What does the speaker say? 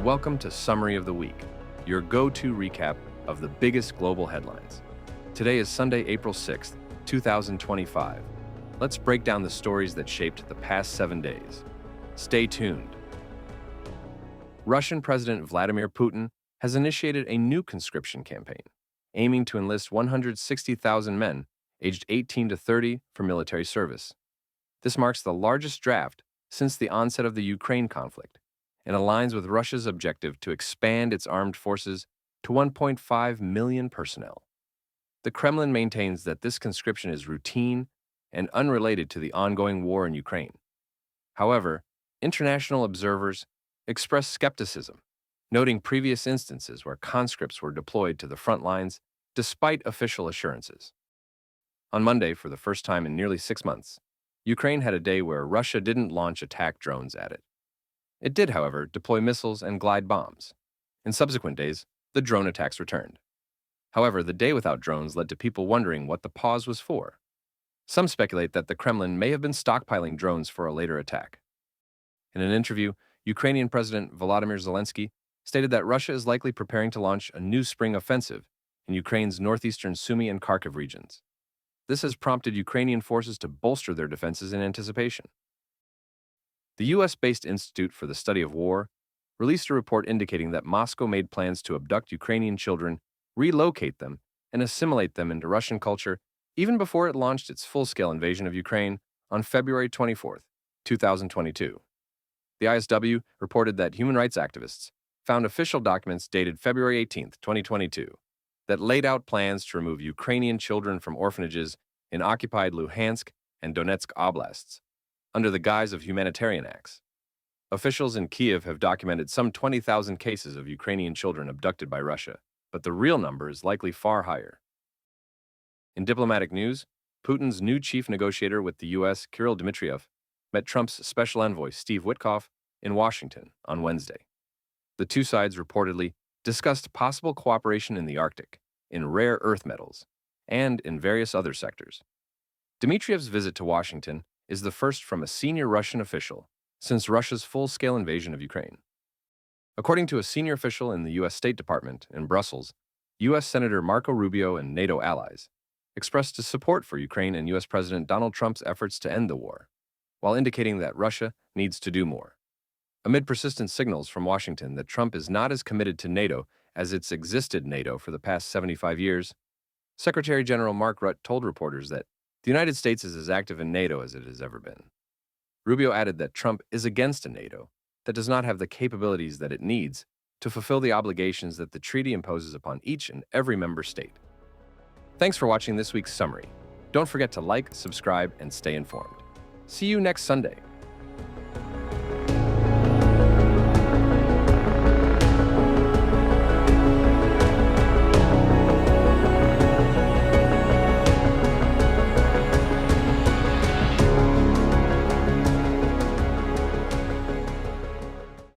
Welcome to Summary of the Week, your go-to recap of the biggest global headlines. Today is Sunday, April 6th, 2025. Let's break down the stories that shaped the past 7 days. Stay tuned. Russian President Vladimir Putin has initiated a new conscription campaign, aiming to enlist 160,000 men aged 18 to 30 for military service. This marks the largest draft since the onset of the Ukraine conflict and aligns with Russia's objective to expand its armed forces to 1.5 million personnel. The Kremlin maintains that this conscription is routine and unrelated to the ongoing war in Ukraine. However, international observers express skepticism, noting previous instances where conscripts were deployed to the front lines despite official assurances. On Monday, for the first time in nearly 6 months, Ukraine had a day where Russia didn't launch attack drones at it. It did, however, deploy missiles and glide bombs. In subsequent days, the drone attacks returned. However, the day without drones led to people wondering what the pause was for. Some speculate that the Kremlin may have been stockpiling drones for a later attack. In an interview, Ukrainian President Volodymyr Zelensky stated that Russia is likely preparing to launch a new spring offensive in Ukraine's northeastern Sumy and Kharkiv regions. This has prompted Ukrainian forces to bolster their defenses in anticipation. The U.S.-based Institute for the Study of War released a report indicating that Moscow made plans to abduct Ukrainian children, relocate them, and assimilate them into Russian culture even before it launched its full-scale invasion of Ukraine on February 24, 2022. The ISW reported that human rights activists found official documents dated February 18, 2022, that laid out plans to remove Ukrainian children from orphanages in occupied Luhansk and Donetsk oblasts, under the guise of humanitarian acts. Officials in Kiev have documented some 20,000 cases of Ukrainian children abducted by Russia, but the real number is likely far higher. In diplomatic news, Putin's new chief negotiator with the U.S., Kirill Dmitriev, met Trump's special envoy, Steve Witkoff, in Washington on Wednesday. The two sides reportedly discussed possible cooperation in the Arctic, in rare earth metals, and in various other sectors. Dmitriev's visit to Washington is the first from a senior Russian official since Russia's full-scale invasion of Ukraine. According to a senior official in the U.S. State Department in Brussels, U.S. Senator Marco Rubio and NATO allies expressed his support for Ukraine and U.S. President Donald Trump's efforts to end the war, while indicating that Russia needs to do more. Amid persistent signals from Washington that Trump is not as committed to NATO as it's existed NATO for the past 75 years, Secretary General Mark Rutte told reporters that the United States is as active in NATO as it has ever been. Rubio added that Trump is against a NATO that does not have the capabilities that it needs to fulfill the obligations that the treaty imposes upon each and every member state. Thanks for watching this week's summary. Don't forget to like, subscribe, and stay informed. See you next Sunday.